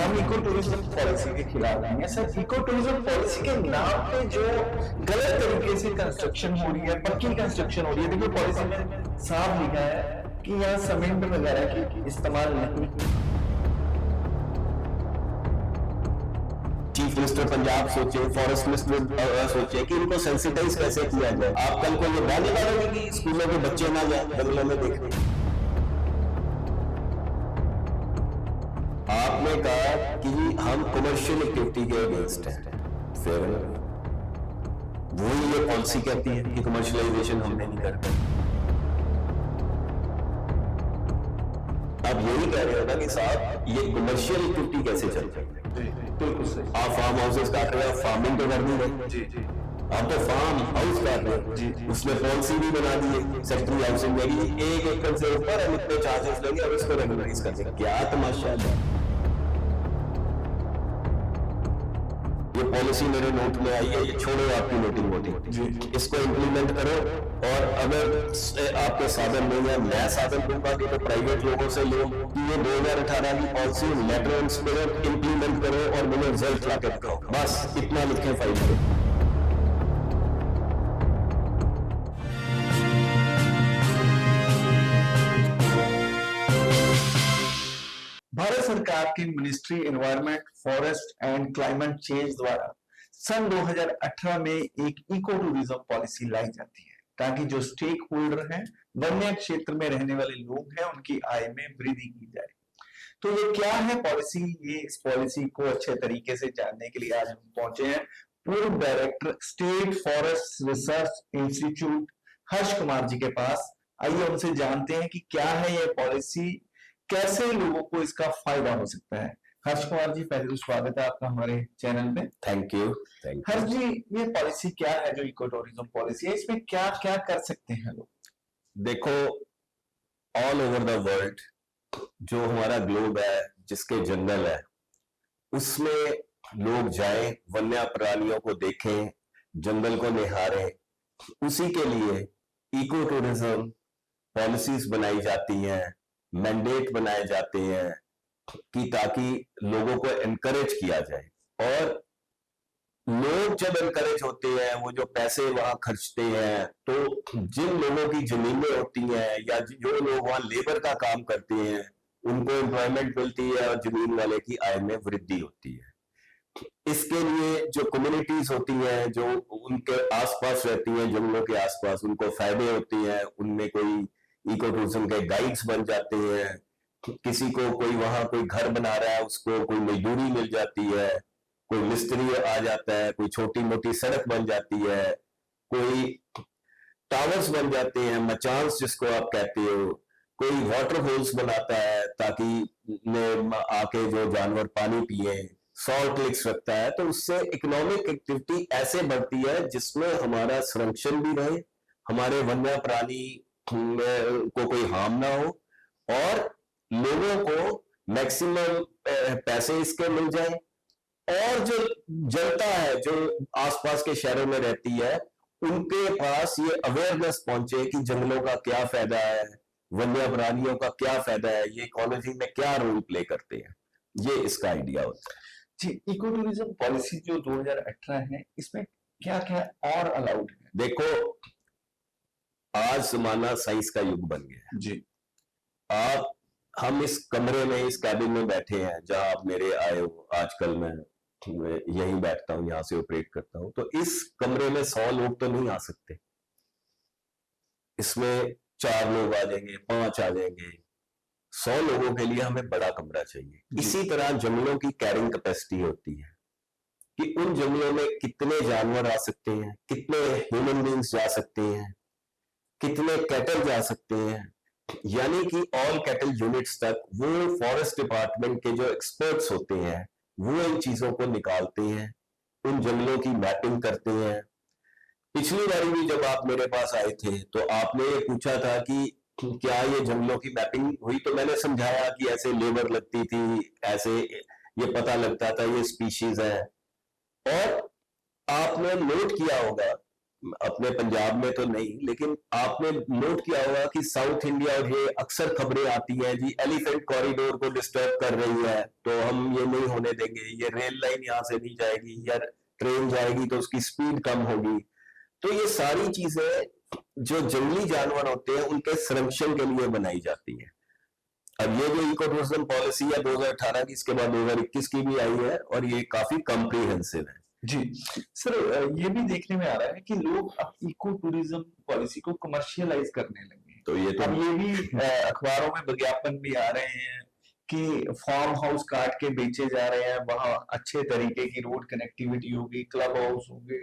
हम eco tourism policy के खिलाफ नहीं है सर। इको टूरिज्म पॉलिसी के नाम पे जो गलत तरीके से कंस्ट्रक्शन हो रही है, पक्की कंस्ट्रक्शन हो रही है। देखिए पॉलिसी में साफ लिखा है कि यहाँ सीमेंट वगैरह की इस्तेमाल नहीं। चीफ मिनिस्टर पंजाब सोचे, फॉरेस्ट मिनिस्टर सोचे कि इनको सेंसिटाइज कैसे किया जाए। आप कल को ये गाने डालेंगे कि स्कूलों के बच्चे ना जाए जंगलों में देखने। आपने कहा कि हम कमर्शियल एक्टिविटी के अगेंस्ट हैं, फिर वही ये पॉलिसी कहती है कि कमर्शियलाइजेशन हमने नहीं करते। आप यही कह रहे हो ना कि साहब ये कमर्शियल एक्टिविटी कैसे चल रही है। आप फार्म हाउसेस काट रहे हैं, फार्मिंग तो कर नहीं रहे। आप तो फार्म हाउस काट रहे हैं, उसमें पॉलिसी भी बना दी है सेक्टरी हाउसिंग में, 1 एकड़ से ऊपर हम इतने चार्जेस लेंगे और इसको रेगुलराइज करते हैं। क्या तमाशा है। ये पॉलिसी मेरे नोट में आई है, ये छोड़ो आपकी नोटिंग वोटिंग, इसको इम्प्लीमेंट करो। और अगर आपके साधन नहीं है, मैं साधन दूंगा कि तो प्राइवेट लोगों से लो कि ये 2018 की पॉलिसी लेटर इम्प्लीमेंट करो और मुझे रिजल्ट ला के दिखाओ। बस इतना लिखे फाइल पे। भारत सरकार की ministry environment, forest and climate change द्वारा सन 2018 में एक इको टूरिज्म पॉलिसी लाई जाती है ताकि जो स्टेक होल्डर हैं, वन्य क्षेत्र में रहने वाले लोग हैं, उनकी आय में वृद्धि की जाए। तो ये क्या है पॉलिसी? ये इस पॉलिसी को अच्छे तरीके से जानने के लिए आज हम पहुंचे हैं पूर्व director state forest research institute Harsh Kumar ji के पास। आइए उनसे जानते हैं कि क्या है ये पॉलिसी, कैसे लोगों को इसका फायदा हो सकता है। हर्ष कुमार जी, पहले तो स्वागत है आपका हमारे चैनल में। Thank you. हर्ष जी, ये पॉलिसी क्या है जो इको टूरिज्म पॉलिसी है, इसमें क्या क्या कर सकते हैं लोग? देखो, ऑल ओवर द वर्ल्ड जो हमारा ग्लोब है, जिसके जंगल है, उसमें लोग जाएं, वन्य प्राणियों को देखें, जंगल को निहारें। उसी के लिए इको टूरिज्म पॉलिसीज बनाई जाती हैं, मैंडेट बनाए जाते हैं कि ताकि लोगों को एनकरेज किया जाए। और लोग जब एनकरेज होते हैं, वो जो पैसे वहां खर्चते हैं, तो जिन लोगों की जमीनें होती हैं या जो लोग वहां लेबर का काम करते हैं, उनको एम्प्लॉयमेंट मिलती है और जमीन वाले की आय में वृद्धि होती है। इसके लिए जो कम्युनिटीज होती हैं, जो उनके आसपास रहती हैं, जंगलों के आसपास, उनको फायदे होते हैं। उनमें कोई इको टूरिज्म के गाइड्स बन जाते हैं। किसी को कोई वहां कोई घर बना रहा है, उसको कोई मजदूरी मिल जाती है, कोई मिस्त्री आ जाता है, कोई छोटी मोटी सड़क बन जाती है, कोई टावर्स बन जाते हैं, मचान्स जिसको आप कहते हो, कोई वाटर होल्स बनाता है ताकि आके जो जानवर पानी पिए, सॉल्ट लेक्स रखता है। तो उससे इकोनॉमिक एक्टिविटी ऐसे बढ़ती है जिसमें हमारा संरक्षण भी रहे, हमारे वन्य प्राणी को कोई हार्म ना हो और लोगों को मैक्सिमम पैसे इसके मिल जाए। और जो जनता है जो आसपास के शहरों में रहती है, उनके पास ये अवेयरनेस पहुंचे कि जंगलों का क्या फायदा है, वन्य प्राणियों का क्या फायदा है, ये इकोलॉजी में क्या रोल प्ले करते हैं। ये इसका आइडिया होता है जी। इको टूरिज्म पॉलिसी जो 2018 है, इसमें क्या क्या और अलाउड है? देखो, आज जमाना साइंस का युग बन गया है जी। हम इस कमरे में, इस कैबिन में बैठे हैं जहां आप मेरे आए हो। आजकल मैं यहीं बैठता हूं, यहां से ऑपरेट करता हूं। तो इस कमरे में 100 लोग तो नहीं आ सकते, इसमें 4 लोग आ जाएंगे, 5 आ जाएंगे। 100 लोगों के लिए हमें बड़ा कमरा चाहिए। इसी तरह जंगलों की कैरिंग कैपेसिटी होती है कि उन जंगलों में कितने जानवर आ सकते हैं, कितने ह्यूमन बींग्स जा सकते हैं, कितने कैटल जा सकते हैं। यानी कि ऑल कैटल यूनिट्स तक वो फॉरेस्ट डिपार्टमेंट के जो एक्सपर्ट्स होते हैं, वो इन चीजों को निकालते हैं, उन जंगलों की मैपिंग करते हैं। पिछली बार भी जब आप मेरे पास आए थे तो आपने ये पूछा था कि क्या ये जंगलों की मैपिंग हुई, तो मैंने समझाया कि ऐसे लेबर लगती थी, ऐसे ये पता लगता था ये स्पीशीज है। और आपने नोट किया होगा अपने पंजाब में तो नहीं, लेकिन आपने नोट किया होगा कि साउथ इंडिया और ये अक्सर खबरें आती हैं जी, एलिफेंट कॉरिडोर को डिस्टर्ब कर रही है तो हम ये नहीं होने देंगे, ये रेल लाइन यहाँ से नहीं जाएगी, या ट्रेन जाएगी तो उसकी स्पीड कम होगी। तो ये सारी चीजें जो जंगली जानवर होते हैं उनके संरक्षण के लिए बनाई जाती है। अब ये जो इको टूरिज्म पॉलिसी है 2018 की, इसके बाद 2021 की भी आई है और ये काफी कॉम्प्रिहेंसिव है। जी सर, ये भी देखने में आ रहा है कि लोग अब इको टूरिज्म पॉलिसी को कमर्शियलाइज करने लगे हैं। तो ये तो अब ये भी अखबारों में विज्ञापन भी आ रहे हैं कि फार्म हाउस काट के बेचे जा रहे हैं, वहां अच्छे तरीके की रोड कनेक्टिविटी होगी, क्लब हाउस होंगे,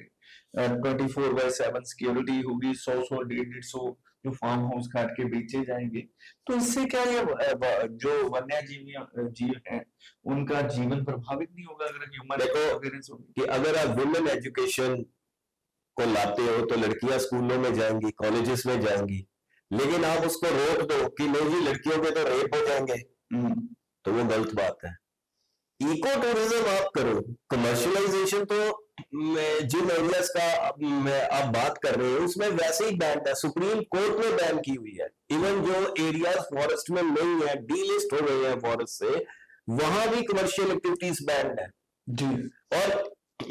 24/7 सिक्योरिटी होगी, 100 150 जो फार्म हाउस काट के बेचे जाएंगे। तो इससे क्या ये जो वन्य जीव हैं उनका जीवन प्रभावित नहीं होगा अगर ह्यूमन देखो इंटरफेरेंस होगी? कि अगर आप वुमेन एजुकेशन को लाते हो तो लड़कियां स्कूलों में जाएंगी, कॉलेजेस में जाएंगी, लेकिन आप उसको रोक दो कि नहीं जी लड़कियों के तो रेप हो जाएंगे, तो वो गलत बात है। इको टूरिज्म आप करो, कमर्शियलाइजेशन तो जिन एरियाज का आप बात कर रहे हो उसमें वैसे ही बैन है, सुप्रीम कोर्ट ने बैन की हुई है। इवन जो एरियाज फॉरेस्ट में नहीं है, डीलिस्ट हो गए हैं फॉरेस्ट से, वहां भी कमर्शियल एक्टिविटीज बैन है जी। और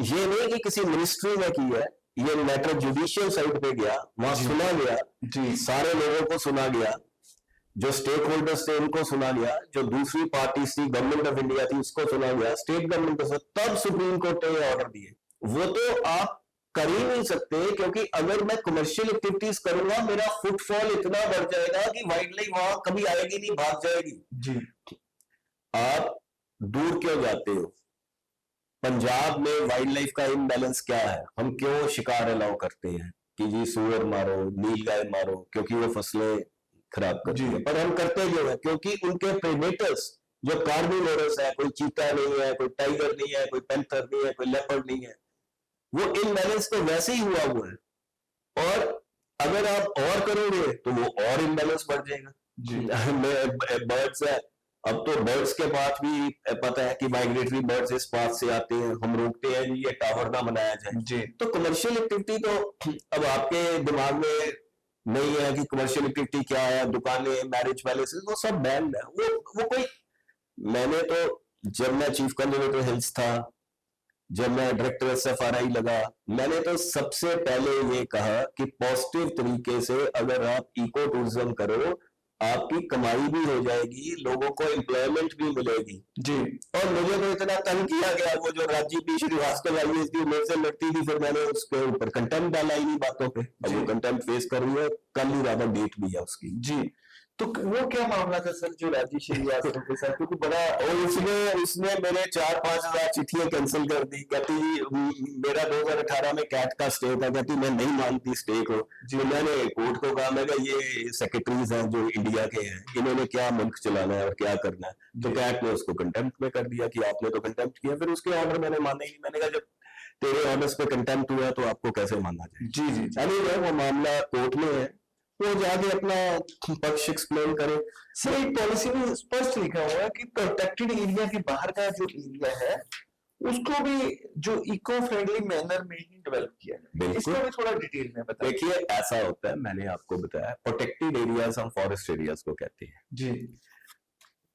ये नहीं कि किसी मिनिस्ट्री ने की है, ये मैटर जुडिशियल साइड पे गया, वहां सुना गया जी, सारे लोगों को सुना गया, जो स्टेक होल्डर्स थे उनको सुना गया, जो दूसरी पार्टी थी गवर्नमेंट ऑफ इंडिया थी उसको सुना गया, स्टेट गवर्नमेंट को, तब सुप्रीम कोर्ट ने ऑर्डर दिए। वो तो आप कर ही नहीं सकते, क्योंकि अगर मैं कमर्शियल एक्टिविटीज करूंगा मेरा फुटफॉल इतना बढ़ जाएगा कि वाइल्ड लाइफ वहां कभी आएगी नहीं, भाग जाएगी जी। आप दूर क्यों जाते हो? पंजाब में वाइल्ड लाइफ का इम्बैलेंस क्या है? हम क्यों शिकार अलाउ करते हैं कि जी सुअर मारो, नीलगाय मारो, क्योंकि वो फसलें खराब करती है, पर हम करते क्यों है? क्योंकि उनके प्रेडेटर्स जो कार्निवोरस है, कोई चीता नहीं है, कोई टाइगर नहीं है, कोई पैंथर नहीं है, कोई लेपर्ड नहीं है, वो इम्बैलेंस तो वैसे ही हुआ है, और अगर आप और करोगे तो वो और इम्बैलेंस बढ़ जाएगा। बर्ड्स है, अब तो बर्ड्स के पास भी पता है कि माइग्रेटरी बर्ड्स इस पास से आते हैं, हम रोकते हैं ये टावर ना बनाया जाए जी। तो कमर्शियल एक्टिविटी तो अब आपके दिमाग में नहीं है कि कमर्शियल एक्टिविटी क्या है, दुकानें, मैरिज पैलेसेस, वो सब बैंड है। वो कोई, मैंने तो जब मैं चीफ कंजर्वेटर हिल्स था, जब मैं डायरेक्टर SFRI लगा, मैंने तो सबसे पहले ये कहा कि पॉजिटिव तरीके से अगर आप इको टूरिज्म करो, आपकी कमाई भी हो जाएगी, लोगों को एम्प्लॉयमेंट भी मिलेगी जी। और मुझे तो इतना तंग किया गया, वो जो राजीव पी श्रीवास्तव आई थी मेरे से लड़ती थी, फिर मैंने उसके ऊपर कंटेम्प्ट डाला इन्हीं बातों पे। अब वो कंटेम्प्ट फेस कर रही है, कल ही ज्यादा डेट भी है उसकी। जी, तो वो क्या मामला था सर जो राजीव श्रीवास्तव के साथ? क्योंकि बड़ा, और उसने मेरे 4-5 हजार चिट्ठियां कैंसिल कर दी, कहती मेरा 2018 में कैट का स्टे था, कहती मैं नहीं मानती स्टे को। जो मैंने कोर्ट को कहा, मैं ये सेक्रेटरीज हैं जो इंडिया के हैं, इन्होंने क्या मुल्क चलाना है और क्या करना है, तो कैट ने उसको कंटेम्प्ट में कर दिया कि आपने तो कंटेम्प्ट किया। फिर उसके ऑर्डर मैंने माने ही नहीं। मैंने कहा जब तेरे ऑर्डर्स पे कंटेम्प्ट हुआ तो आपको कैसे मानना चाहिए? जी जी, यानी वो मामला कोर्ट में है, वो जाके अपना पक्ष एक्सप्लेन करे। सर एक पॉलिसी में स्पष्ट लिखा हुआ है कि प्रोटेक्टेड एरिया के बाहर का जो एरिया है उसको भी जो इको फ्रेंडली मैनर में ही डेवलप किया है। इसका भी थोड़ा डिटेल में बताइए। देखिए ऐसा होता है, मैंने आपको बताया प्रोटेक्टेड एरियाज हम फॉरेस्ट एरियाज को कहते हैं जी।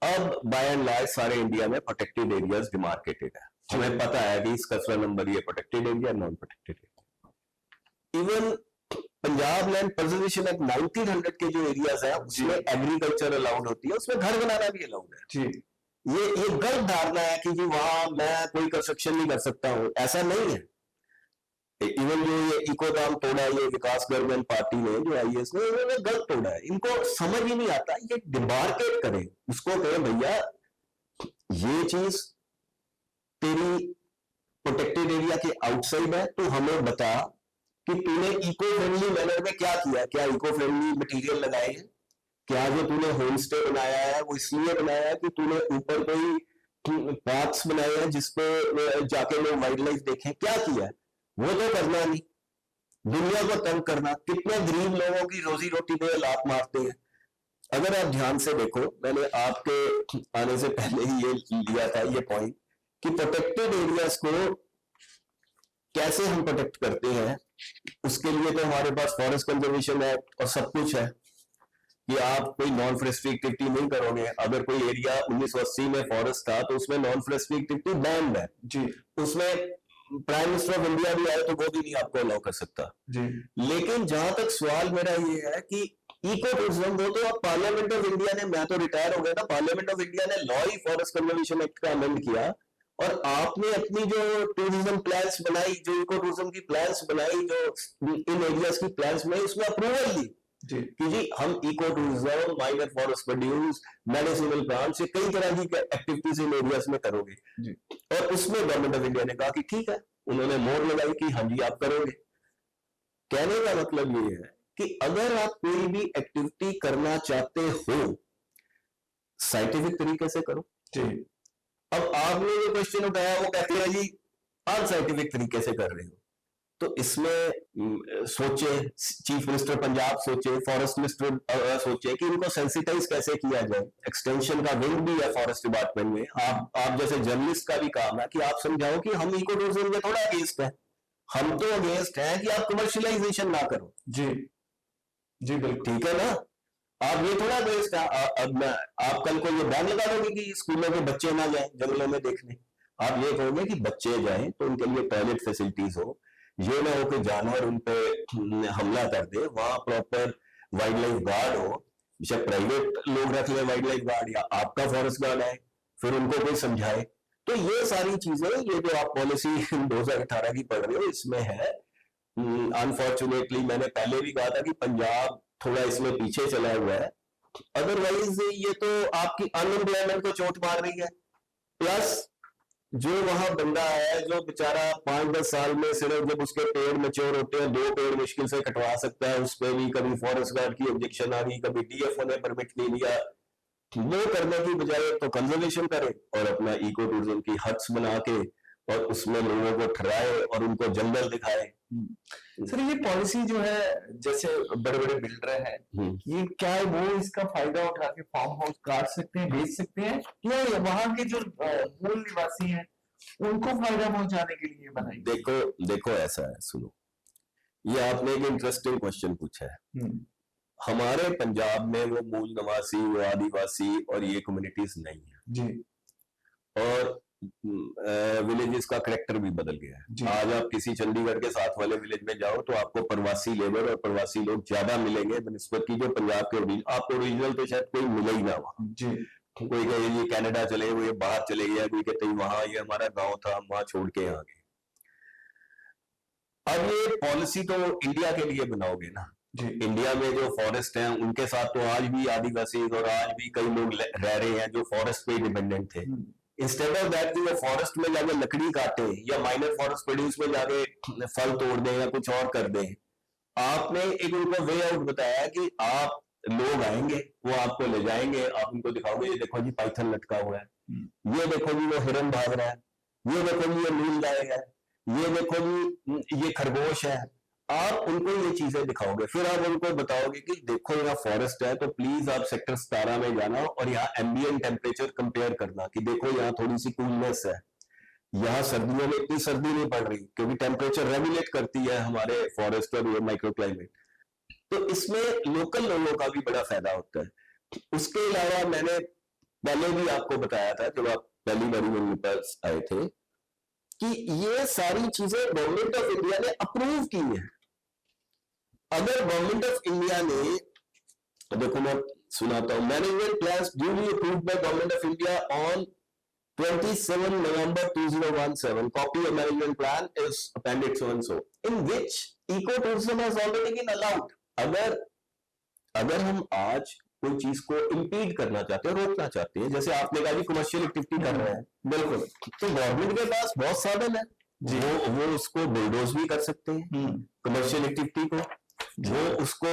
अब बाय एंड लार्ज सारे इंडिया में प्रोटेक्टेड एरियाज डिमार्केटेड है, हमें पता है कि इसका सर्वे नंबर ये protected area, non protected area. Even Punjab land preservation act 1900 के जो एरियाज है उसमें एग्रीकल्चर अलाउड होती है, उसमें घर बनाना भी अलाउड है जी। ये गलत धारणा है कि जी वहां मैं कोई कंस्ट्रक्शन नहीं कर सकता हूं, ऐसा नहीं है। इवन जो ये इकोदाम तोड़ा है, ये विकास गवर्नमेंट पार्टी ने जो IAS ने, इन्होंने गलत तोड़ा है, इनको समझ ही नहीं आता। ये डिमार्केट करें, उसको कहें भैया ये चीज तेरी प्रोटेक्टेड एरिया के आउटसाइड है, तो हमें बता कि तूने इको फ्रेंडली मैनर में क्या किया, क्या इको फ्रेंडली मटेरियल लगाए हैं, क्या जो तूने होम स्टे बनाया है वो इसलिए बनाया है कि तूने ऊपर कोई पाथ्स बनाए हैं जिसपे जाके लोग वाइल्ड लाइफ देखें, क्या किया है? वो तो करना नहीं, दुनिया को तंग करना, कितने गरीब लोगों की रोजी रोटी पे लात मारते हैं। अगर आप ध्यान से देखो, मैंने आपके आने से पहले ही ये लिया था ये पॉइंट कि प्रोटेक्टेड एरियाज को कैसे हम प्रोटेक्ट करते हैं। उसके लिए तो हमारे पास फॉरेस्ट कंजर्वेशन एक्ट और सब कुछ है कि आप कोई नॉन फॉरेस्ट्री एक्टिविटी नहीं करोगे। अगर कोई एरिया 1980 में फॉरेस्ट था तो उसमें नॉन फॉरेस्ट्री एक्टिविटी बैंड है जी उसमें प्राइम मिनिस्टर ऑफ इंडिया भी आए तो वो भी नहीं आपको अलाउ कर सकता। जी लेकिन जहां तक सवाल मेरा ये है कि इको टूरिज्म, वो तो अब पार्लियामेंट ऑफ इंडिया ने, मैं तो रिटायर हो गया था, पार्लियामेंट ऑफ इंडिया ने लॉ ही फॉरेस्ट कंजर्वेशन एक्ट का अमेंड किया और आपने अपनी जो टूरिज्म प्लान्स बनाई, जो इको टूरिज्म की प्लान्स बनाई, जो इन एरियाज की प्लान्स बनाई, उसमें अप्रूवल दी जी कि जी हम eco tourism, minor forest produce, medicinal plant से कई तरह की एक्टिविटीज इन एरियाज में करोगे जी और उसमें गवर्नमेंट ऑफ इंडिया ने कहा कि ठीक है, उन्होंने मोहर लगाई कि हाँ जी आप करोगे। कहने का मतलब ये है कि अगर आप कोई भी एक्टिविटी करना चाहते हो साइंटिफिक तरीके से करो। जी अब आपने जो क्वेश्चन उठाया वो कहते हैं जी अनसाइंटिफिक तरीके से कर रहे हो, तो इसमें सोचे चीफ मिनिस्टर पंजाब सोचे, फॉरेस्ट मिनिस्टर सोचे कि इनको सेंसिटाइज कैसे किया जाए। एक्सटेंशन का विंग भी है फॉरेस्ट डिपार्टमेंट में। आप जैसे जर्नलिस्ट का भी काम है कि आप समझाओ कि हम इको टूरिज्म के थोड़ा अगेंस्ट है, हम तो अगेंस्ट हैं कि आप कमर्शियलाइजेशन ना करो। जी जी बिल्कुल ठीक है ना, आप ये थोड़ा अगेंस्ट है। अब आप कल को ये बैन लगा दोगे कि स्कूलों के बच्चे ना जाएं जंगलों में देखने। आप ये कहोगे कि बच्चे जाएं तो उनके लिए टॉयलेट फैसिलिटीज हो, ये ना हो कि जानवर उन पे हमला कर दे, वहां प्रॉपर वाइल्ड लाइफ गार्ड हो, जब प्राइवेट लोग रख ले वाइल्ड लाइफ गार्ड या आपका फॉरेस्ट गार्ड आए, फिर उनको कोई समझाए। तो ये सारी चीजें, ये जो आप पॉलिसी 2018 की पढ़ रहे हो इसमें है। अनफॉर्चुनेटली मैंने पहले भी कहा था कि पंजाब थोड़ा इसमें पीछे चला हुआ है, अदरवाइज ये तो आपकी अनएम्प्लॉयमेंट को चोट मार रही है। प्लस जो वहां बंदा है जो बेचारा 5-10 साल में सिर्फ जब उसके पेड़ मैच्योर होते हैं 2 पेड़ मुश्किल से कटवा सकता है, उस पर भी कभी फॉरेस्ट गार्ड की ऑब्जेक्शन आ गई, कभी डीएफओ ने परमिट नहीं लिया, वो करने की बजाय तो कंजर्वेशन करे और अपना इको टूरिज्म की हट्स बना के और उसमें लोगों को ठहराए और उनको जंगल दिखाए। सर ये पॉलिसी जो है, जैसे बड़े बड़े बिल्डर हैं, ये क्या है वो इसका फायदा उठा के फार्म हाउस काट सकते हैं, बेच सकते हैं, या वहां के जो मूल निवासी हैं उनको फायदा पहुंचाने के लिए बनाई? देखो ऐसा है, सुनो, ये आपने एक इंटरेस्टिंग क्वेश्चन पूछा है। हमारे पंजाब में वो मूल निवासी, वो आदिवासी और ये कम्युनिटीज नहीं है जी, और विलेजेस का करैक्टर भी बदल गया है। आज आप किसी चंडीगढ़ के साथ वाले विलेज में जाओ तो आपको प्रवासी लेबर और प्रवासी लोग ज्यादा मिलेंगे बनिस्बत की जो पंजाब के आपको ओरिजिनल तो शायद कोई मिले ही ना वहां जी। कोई कहे ये कनाडा चले गए, बाहर चले गया, कोई कहते वहां ये हमारा गांव था, हम वहां छोड़ के आ गए। अब ये पॉलिसी तो इंडिया के लिए बनाओगे ना जी। इंडिया में जो फॉरेस्ट हैं उनके साथ तो आज भी आदिवासी और आज भी कई लोग रह रहे हैं जो फॉरेस्ट पे डिपेंडेंट थे। इंस्टेड ऑफ दैट वो फॉरेस्ट में जाके लकड़ी काटे या माइनर फॉरेस्ट प्रोड्यूस में जाके फल तोड़ दें या कुछ और कर दें, आपने एक उनको वे आउट बताया कि आप लोग आएंगे, वो आपको ले जाएंगे, आप उनको दिखाओगे ये देखो जी पाइथन लटका हुआ है, ये देखो जी वो हिरन भाग रहा है, ये देखो जी ये नील गाय है, ये देखो जी ये खरगोश है। आप उनको ये चीजें दिखाओगे, फिर आप उनको बताओगे कि देखो यहाँ फॉरेस्ट है तो प्लीज आप सेक्टर 17 में जाना और यहाँ एम्बिएंट टेम्परेचर कंपेयर करना कि देखो यहाँ थोड़ी सी कूलनेस है, यहाँ सर्दियों में इतनी सर्दी नहीं पड़ रही क्योंकि टेम्परेचर रेगुलेट करती है हमारे फॉरेस्ट और ये माइक्रो क्लाइमेट। तो इसमें लोकल लोगों का भी बड़ा फायदा होता है। उसके अलावा मैंने पहले भी आपको बताया था जब आप पहली बारी मेरे पास आए थे कि ये सारी चीजें गवर्नमेंट ऑफ इंडिया ने अप्रूव की है। अगर गवर्नमेंट ऑफ इंडिया ने, देखो मैं सुनाता हूं, management plans duly approved by government of India on 27 November 2017, copy of management plan is appendix so and so, in which ecotourism has already been allowed. अगर हम आज कोई चीज को इम्पीड करना चाहते हैं, रोकना चाहते हैं, जैसे आपने कहा कि कमर्शियल एक्टिविटी कर रहे हैं, बिल्कुल, तो गवर्नमेंट के पास बहुत साधन है, वो उसको बुलडोज भी कर सकते हैं कमर्शियल एक्टिविटी को, वो उसको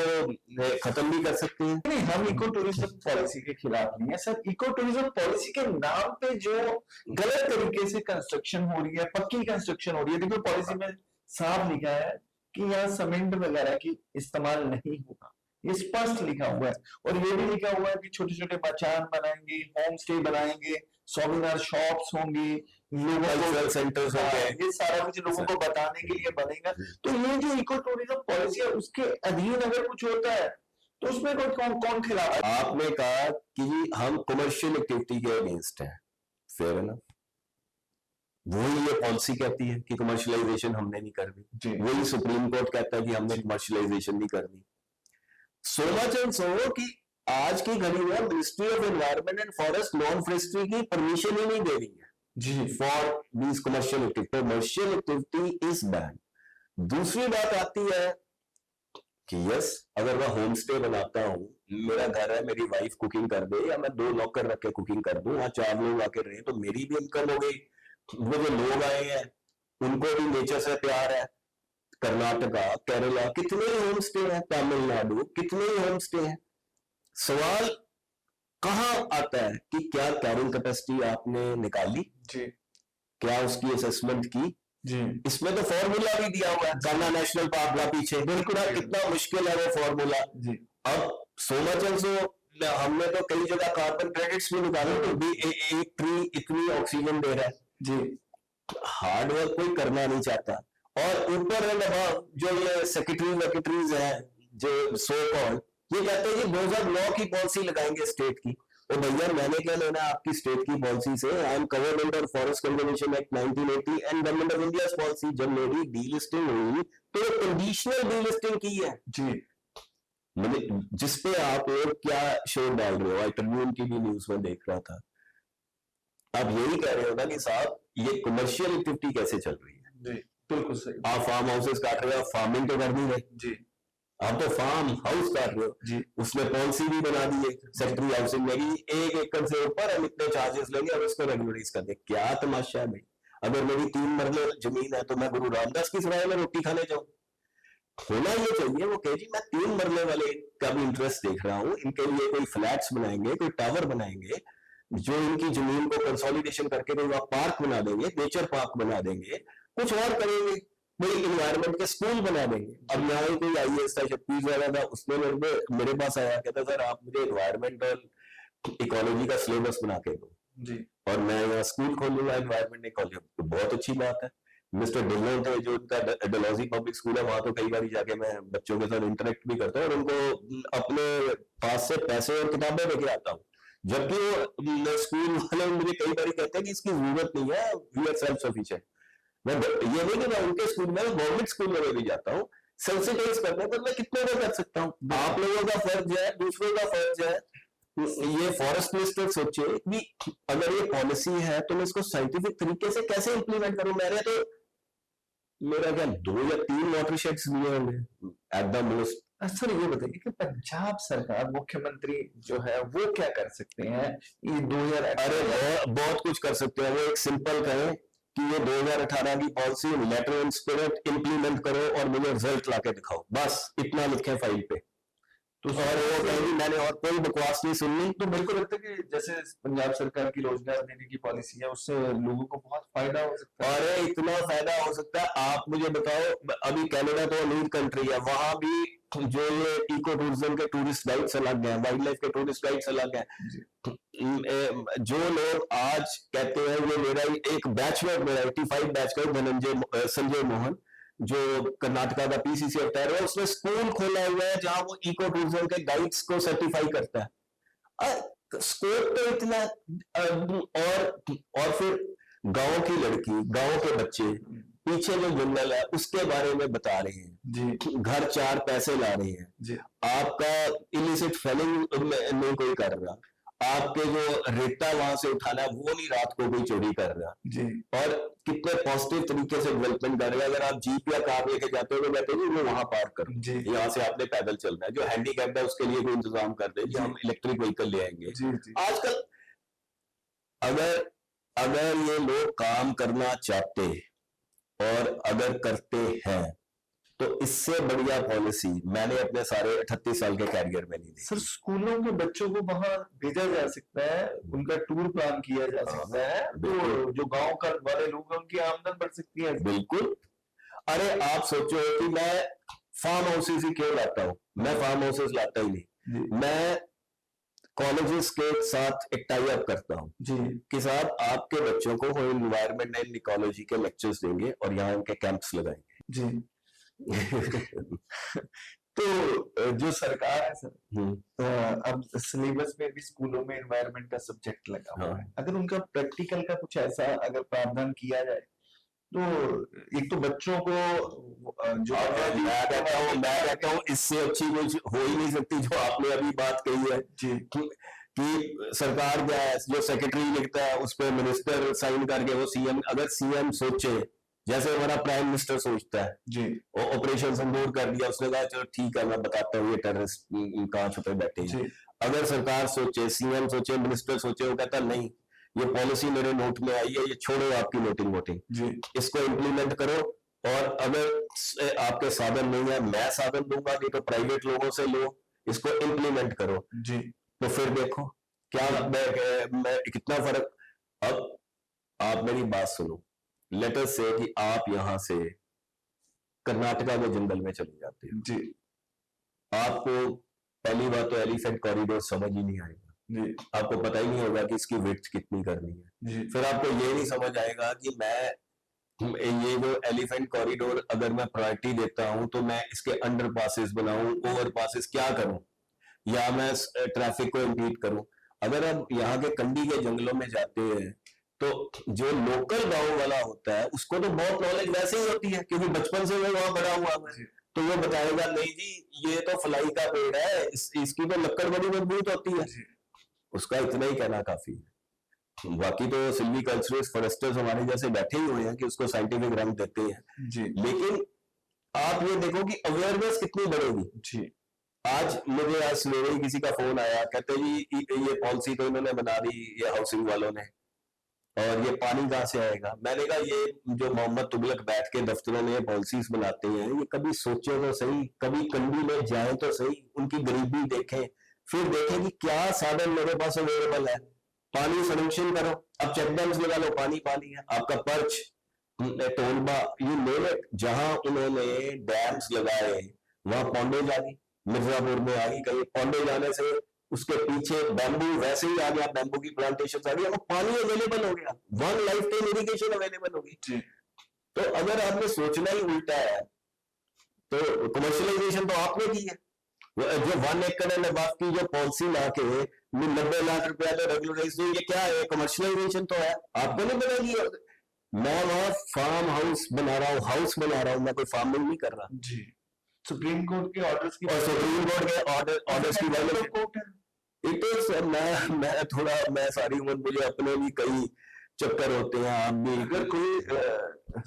खत्म भी कर सकते हैं। नहीं, हम इको टूरिज्म पॉलिसी के खिलाफ नहीं है सर। इको टूरिज्म पॉलिसी के नाम पे जो गलत तरीके से कंस्ट्रक्शन हो रही है, पक्की कंस्ट्रक्शन हो रही है, देखो पॉलिसी में साफ लिखा है कि यहाँ सीमेंट वगैरह की इस्तेमाल नहीं होगा, ये स्पष्ट लिखा हुआ है। और ये भी लिखा हुआ है कि छोटे छोटे मचान बनाएंगे, होम स्टे बनाएंगे, सेमिनार शॉप्स होंगी, लोगों कल्चरल को, सेंटर्स हो हाँ, गए, ये सारा कुछ लोगों को बताने के लिए बनेगा। तो ये जो इको टूरिज्म पॉलिसी है उसके अधीन अगर कुछ होता है तो उसमें कौन कौन खिलाफ है? आपने कहा कि हम कमर्शियल एक्टिविटी के अगेंस्ट हैं, फेयर है ना, वही ये पॉलिसी कहती है कि कमर्शलाइजेशन हमने नहीं करनी, वही सुप्रीम कोर्ट कहता है कि हमने कमर्शलाइजेशन नहीं करनी। सो मच एंड सो कि आज की घड़ी में ministry of environment and forest non forestry की परमिशन ही नहीं दे रही है जी for these commercial activity. Commercial activity is ban. दूसरी बात आती है कि यस, अगर मैं होम स्टे बनाता हूं, मेरा घर है, मेरी वाइफ कुकिंग कर दे या मैं 2 नौकर रख के कुकिंग कर दूं, वहां 4 लोग आके रहे तो मेरी भी इनकम हो गई। वो जो लोग आए हैं उनको भी नेचर से प्यार है। कर्नाटका, केरला, कितने ही होम स्टे हैं, तमिलनाडु, कितने ही होम स्टे हैं। सवाल कहां आता है कि क्या कैरिंग कैपेसिटी आपने निकाली जी क्या उसकी असेसमेंट की? जी इसमें तो फॉर्मूला भी दिया हुआ है, कान्हा नेशनल पार्क का पीछे, बिल्कुल कितना मुश्किल है वो फॉर्मूला। जी अब सो मच एंड सो हमने तो कई जगह कार्बन क्रेडिट्स भी निकाले तो भी एक ट्री इतनी ऑक्सीजन दे रहा है जी। हार्ड वर्क कोई करना नहीं चाहता। और ऊपर एंड अबव जो ये सेक्रेटरीज हैं जो सो कॉल्ड, ये कहते हैं कि 2009 की पॉलिसी लगाएंगे स्टेट की। तो भैया मैंने क्या लेना आपकी स्टेट की पॉलिसी से? I am covered under forest conservation act 1980 and government of India policy. जब मेरी डीलिस्टिंग हुई तो कंडीशनल डीलिस्टिंग की है जी, जिसपे आप लोग क्या शोर डाल रहे हो। आई ट्रिब्यून की भी न्यूज में देख रहा था। आप यही कह रहे हो ना कि साहब ये कमर्शियल एक्टिविटी कैसे चल रही है? जी बिल्कुल सही। आप फार्म हाउसेस काट रहे हो, फार्मिंग तो कर नहीं रहे जी आप तो फार्म हाउस काट रहे हो जी उसमें पॉलिसी भी बना दी है सेक्रेटरी हाउसिंग में कि 1 एकड़ से ऊपर हम इतने चार्जेस लेंगे और उसको रेगुलराइज कर दे। क्या तमाशा है भाई? अगर मेरी 3 मरले जमीन है तो मैं गुरु रामदास की सराय में रोटी खाने जाऊं? होना ये चाहिए वो कहे जी मैं 3 मरले वाले का भी इंटरेस्ट देख रहा हूं, इनके लिए कोई फ्लैट्स बनाएंगे, कोई टावर बनाएंगे, जो इनकी जमीन को कंसोलिडेशन करके कोई वहां पार्क बना देंगे, नेचर पार्क बना देंगे, कुछ और करेंगे, कोई इन्वायरमेंट के स्कूल बना देंगे। अब यहाँ ही कोई आईएएस था, छत्तीस वाला था, उसने मेरे पास आया, कहता सर आप मुझे इन्वायरमेंट और इकोलॉजी का सिलेबस बना के दो जी और मैं यहाँ स्कूल खोलूंगा इन्वायरमेंट इकोलॉजी। तो बहुत अच्छी बात है। मिस्टर डिलन थे जो उनका डलहौजी पब्लिक स्कूल है, वहां तो कई बार जाके मैं बच्चों के साथ इंटरेक्ट भी करता हूँ और उनको अपने पास से पैसे और किताबें लेके आता हूँ। जबकि वो स्कूल वाले मुझे कई बार कहते हैं कि इसकी जरूरत नहीं है, वी आर सेल्फ सफिशिएंट। मैं ये नहीं कि मैं उनके स्कूल में, गवर्नमेंट स्कूल में भी जाता हूँ सेंसिटाइज करने, पर मैं कितने बार कर सकता हूँ? आप लोगों का फर्ज है, दूसरों का फर्ज है। ये फॉरेस्ट मिनिस्टर सोचे कि अगर ये पॉलिसी है तो मैं इसको साइंटिफिक तरीके से कैसे इंप्लीमेंट करूं। मेरा क्या 2 या 3 वाटरशेड्स दिए होंगे एट द मोस्ट। सर ये बताइए कि पंजाब सरकार मुख्यमंत्री जो है वो क्या कर सकते हैं ये 2018? अरे बहुत कुछ कर सकते हैं। वो एक सिंपल कहें कि ये 2018 की policy letter in spirit implement करो और मुझे रिजल्ट लाके दिखाओ, बस इतना लिखे फाइल पे। तो और वो कहेंगे मैंने और कोई बकवास नहीं सुननी। तो मेरे को लगता है कि जैसे पंजाब सरकार की रोजगार देने की पॉलिसी है उससे लोगों को बहुत फायदा हो सकता है। अरे इतना फायदा हो सकता है। आप मुझे बताओ, अभी कनाडा तो अमीर कंट्री है, वहां भी जो ये इको टूरिज्म के टूरिस्ट गाइड्स अलग हैं, वाइल्ड लाइफ के टूरिस्ट गाइड्स अलग हैं। जो लोग आज कहते हैं ये मेरा एक बैचलर, मेरा 85 बैच का धनंजय संजय मोहन जो कर्नाटका का पीसीसी अवतार है, उसने स्कूल खोला हुआ है जहां वो इको टूरिज्म के गाइड्स को सर्टिफाई करता है। स्कोप तो इतना। और फिर गांव की लड़की, गांव के बच्चे, पीछे जो जंगल है उसके बारे में बता रहे हैं जी, घर 4 पैसे ला रहे हैं जी, आपका इलिसिट फेलिंग नहीं कोई कर रहा, आपके जो रेता वहां से उठाना है वो नहीं रात को कोई चोरी कर रहा जी, और कितने पॉजिटिव तरीके से डेवलपमेंट कर रहे हैं। अगर आप जीप या कार लेके जाते हो तो कहते हैं वो वहां पार्क करो, जी, यहाँ से आपने पैदल चलना है। जो हैंडीकैप्ड है उसके लिए कोई इंतजाम कर दे, हम इलेक्ट्रिक व्हीकल ले आएंगे। जी, जी, आजकल अगर अगर ये लोग काम करना चाहते और अगर करते हैं तो इससे बढ़िया पॉलिसी मैंने अपने सारे 38 साल के कैरियर में नहीं देखी। सर स्कूलों के बच्चों को वहां भेजा जा सकता है, उनका टूर प्लान किया जा सकता है, तो जो गांव का वाले लोग हैं उनकी आमदन बढ़ सकती है। बिल्कुल। अरे आप सोचो कि मैं फार्म हाउसेस ही क्यों लाता हूँ? मैं फार्म हाउसेस लाता ही नहीं, मैं कॉलेजेस के साथ एक टाई अप करता हूँ जी कि साहब आपके बच्चों को हम इन्वायरमेंट एंड इकोलॉजी के लेक्चर्स देंगे और यहाँ उनके कैंप्स लगाएंगे। जी तो जो सरकार है सर, अब सिलेबस में भी स्कूलों में एनवायरनमेंट का सब्जेक्ट लगा हुआ है, अगर उनका प्रैक्टिकल का कुछ ऐसा अगर प्रावधान किया जाए तो एक तो बच्चों को जो मैं कहता हूँ इससे अच्छी कुछ हो ही नहीं सकती जो आपने अभी बात कही है जी कि सरकार क्या है, जो सेक्रेटरी लिखता है उस पर मिनिस्टर साइन करके वो सीएम, अगर सीएम सोचे जैसे हमारा प्राइम मिनिस्टर सोचता है जी वो ऑपरेशन संदूर कर दिया, उसने कहा चलो ठीक है मैं बताता हूँ ये टेररिस्ट कहाँ छुपे बैठे हैं। अगर सरकार सोचे, सीएम सोचे, मिनिस्टर सोचे, वो कहता नहीं ये पॉलिसी मेरे नोट में आई है, ये छोड़ो आपकी नोटिंग जी इसको इम्प्लीमेंट करो, और अगर आपके साधन नहीं है मैं साधन दूंगा, नहीं तो प्राइवेट लोगों से लो, इसको इम्प्लीमेंट करो जी तो फिर देखो क्या मैं कितना फर्क। अब आप मेरी बात सुनो, लेट अस से कि आप यहां से कर्नाटका के जंगल में चले जाते हो जी आपको पहली बात तो एलिफेंट कॉरिडोर समझ ही नहीं आएगा जी आपको पता ही नहीं होगा कि इसकी विड्थ कितनी करनी है जी फिर आपको ये नहीं समझ आएगा कि मैं ये जो एलिफेंट कॉरिडोर अगर मैं प्रायोरिटी देता हूं तो मैं इसके अंडर पासेस बनाऊं, ओवर पासेस क्या करूं, या मैं ट्रैफिक को इम्पीड करूं। अगर आप यहाँ के कंडी के जंगलों में जाते हैं तो जो लोकल गांव वाला होता है उसको तो बहुत नॉलेज वैसे ही होती है क्योंकि बचपन से वो वहां बड़ा हुआ है, तो वो बताएगा नहीं जी ये तो फलाई का पेड़ है, इसकी तो लकड़ बड़ी मजबूत होती है, उसका इतना ही कहना काफी है। बाकी तो सिल्वीकल्चरिस्ट फॉरेस्टर्स हमारे जैसे बैठे ही हुए हैं कि उसको साइंटिफिक रंग देते हैं जी लेकिन आप ये देखो कि अवेयरनेस कितनी बढ़ेगी। जी आज मुझे आज सवेरे ही किसी का फोन आया, कहते जी ये पॉलिसी तो इन्होंने बना दी ये हाउसिंग वालों ने, और ये पानी कहाँ से आएगा। मैंने कहा ये जो मोहम्मद तुगलक बैठ के दफ्तरों में पॉलिसीज बनाते हैं ये कभी सोचे तो सही, कभी कंडी में जाए तो सही, उनकी गरीबी देखें, फिर देखें कि क्या साधन मेरे पास अवेलेबल है। पानी संरक्षण करो, अब चेक डैम्स लगा लो, पानी पानी है आपका, पर्च, टोलबा, यू नेम इट, जहां उन्होंने डैम्स लगाए वहां पौंडेज आ गई, मिर्जापुर में आ गई, कहीं पौंडेज आने से उसके पीछे बैम्बू वैसे ही आ गया, बैम्बू की प्लांटेशन आ गई, अब पानी अवेलेबल हो गया, one life time irrigation available होगी। तो अगर आपने सोचना ही उल्टा है तो कमर्शियलाइजेशन तो आपने की है, जो 1 एकड़ नबाफ की जो पॉलिसी ला के 90 लाख रुपया तो रेगुलराइज, ये क्या है, कमर्शियलाइजेशन तो है, आपको नहीं पता कि मैं वहां फार्म हाउस बना रहा हूँ, हाउस बना रहा हूँ, मैं कोई फार्मिंग नहीं कर रहा जी। सुप्रीम कोर्ट के ऑर्डर्स की, और सुप्रीम कोर्ट के ऑर्डर्स की इट इज, मैं सारी उम्र, मुझे अपने भी कई चक्कर होते हैं, आप भी, अगर कोई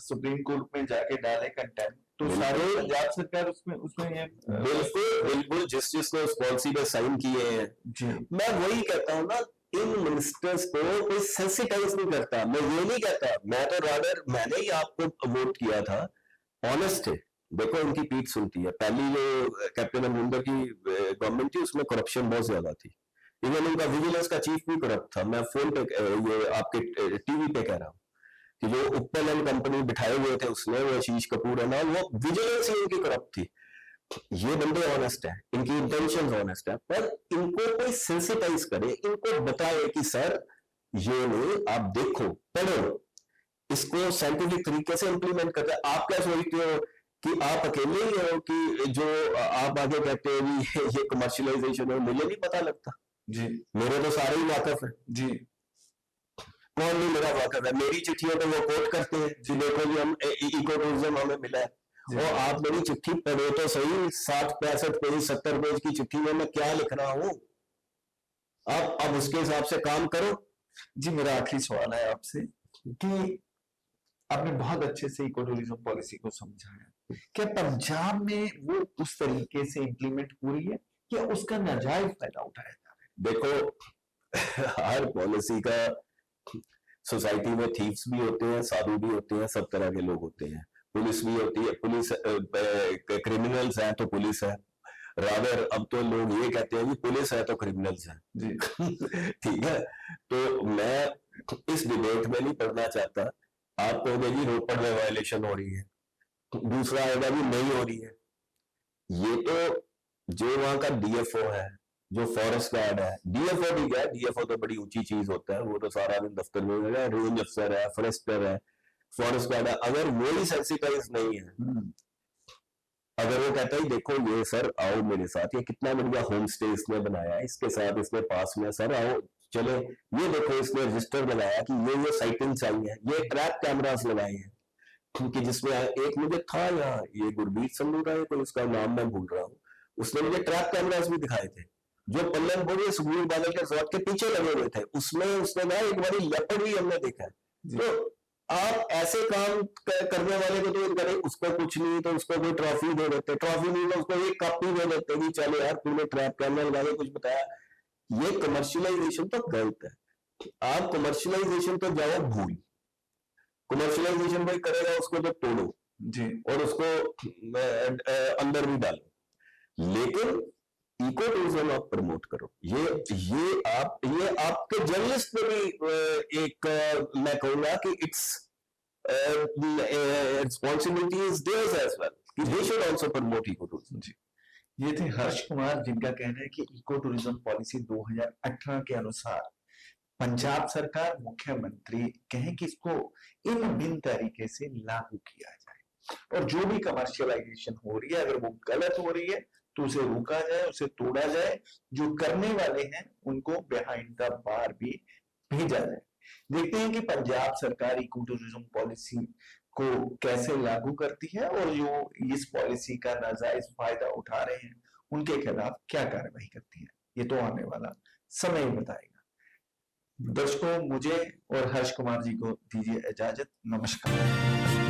सुप्रीम कोर्ट में जाके डाले कंटेंट तो सारे पंजाब सरकार उसमें ये बिल्कुल जिसने उस पॉलिसी पे साइन किए हैं जी। मैं वही कहता हूँ ना, इन मिनिस्टर्स को कोई सेंसिटाइज नहीं करता, मैं ये नहीं कहता, मैं तो रादर मैंने ही आपको वोट किया था, ऑनेस्ट है, देखो उनकी पीठ सुनती है। पहली जो कैप्टन अमरिंदर की गवर्नमेंट थी उसमें करप्शन बहुत ज्यादा थी, इवन उनका विजिलेंस का चीफ भी करप्ट था, मैं फोन पे ये आपके टीवी पे कह रहा हूँ कि जो उपल एंड कंपनी बिठाए हुए थे उसमें, वो आशीष कपूर है ना, वो विजिलेंस ही उनकी करप्ट थी। ये बंदे ऑनेस्ट है, इनकी इंटेंशन ऑनेस्ट है, पर इनको कोई सेंसिटाइज करे, इनको बताए कि सर ये नहीं, आप देखो, पढ़ो, इसको साइंटिफिक तरीके से इंप्लीमेंट करते हैं। आप क्या सोचते हो कि आप अकेले ही हो कि जो आप आगे कहते हो ये कमर्शियलाइजेशन है, मुझे नहीं पता लगता जी, मेरे तो सारे ही वाकफ है जी, कौन नहीं मेरा वाकफ है, मेरी चिट्ठियों पे वो कोट करते हैं जी, देखो जी हम इको टूरिज्म हमें मिला है, और आप मेरी चिट्ठी पढ़ो तो सही, 60-65 पेज 70 पेज की चिट्ठी में मैं क्या लिख रहा हूं, आप अब उसके हिसाब से काम करो जी। मेरा आखिरी सवाल है आपसे कि आपने बहुत अच्छे से इको टूरिज्म पॉलिसी को समझाया, क्या पंजाब में वो उस तरीके से इंप्लीमेंट हो रही है या उसका नाजायज फायदा उठाया जा रहा है? देखो हर पॉलिसी का, सोसाइटी में थीव्स भी होते हैं, साधु भी होते हैं, सब तरह के लोग होते हैं, पुलिस भी होती है, पुलिस क्रिमिनल्स हैं तो पुलिस है, रादर अब तो लोग ये कहते हैं कि पुलिस है तो क्रिमिनल्स हैं जी ठीक है, तो मैं इस डिबेट में नहीं पढ़ना चाहता। आप कहोगे जी रोड में वायलेशन हो रही है, दूसरा आएगा भी नहीं हो रही है, ये तो जो वहां का डीएफओ है जो फॉरेस्ट गार्ड है, डीएफओ भी क्या है, डीएफओ तो बड़ी ऊंची चीज होता है, वो तो सारा दिन दफ्तर में होगा, रेंज अफसर है, फॉरेस्टर है, फॉरेस्ट गार्ड है, अगर वो ही सेंसिटाइज नहीं है, अगर वो कहता है देखो ये सर आओ मेरे साथ, ये कितना बढ़िया होम स्टे इसने बनाया है, इसके साथ इसके पास में सर आओ चले, ये देखो इसने रजिस्टर लगाया कि ये साइटिंग्स आई है, ये ट्रैप कैमरास लगाए हैं, क्योंकि जिसमें एक मुझे था यहाँ, ये गुरमीत संधू का है, कोई उसका नाम मैं भूल रहा हूँ, उसने मुझे ट्रैप कैमरास भी दिखाए थे जो पल्लन बोले सुखबीर बादल के रिजॉर्ट के पीछे लगे हुए थे, उसमें उसने कहा एक बारी लेपर्ड भी हमने देखा है। तो आप ऐसे काम करने वाले को तो करें, उसको कुछ नहीं तो उसको कोई ट्रॉफी दे देते, ट्रॉफी नहीं तो उसको एक कप ही दे देते कि चलो यार तूने ट्रैप कैमरा लगा के कुछ बताया। ये कमर्शियलाइजेशन तो गलत है। आप कमर्शियलाइजेशन तो जाओ भूल, कमर्शियलाइजेशन कोई करेगा उसको तो तोड़ो जी और उसको अंदर भी डालो, लेकिन इको टूरिज्म आप प्रमोट करो। ये आपके जर्नलिस्ट में भी एक मैं कहूंगा कि it's responsibility is theirs as well कि they should also promote eco tourism. जी, ये थे हर्ष कुमार, जिनका कहना है कि इको टूरिज्म पॉलिसी 2018 के अनुसार पंजाब सरकार, मुख्यमंत्री कहें कि इसको इन बिन तरीके से लागू किया जाए, और जो भी कमर्शियलाइजेशन हो रही है अगर वो गलत हो रही है तो उसे रोका जाए, उसे तोड़ा जाए, जो करने वाले हैं उनको बिहाइंड द बार भी भेजा जाए। देखते हैं कि पंजाब सरकार इको टूरिज्म पॉलिसी को कैसे लागू करती है और जो इस पॉलिसी का नाजायज फायदा उठा रहे हैं उनके खिलाफ क्या कार्रवाई करती है, ये तो आने वाला समय बताएगा। दर्शकों, मुझे और हर्ष कुमार जी को दीजिए इजाजत। नमस्कार।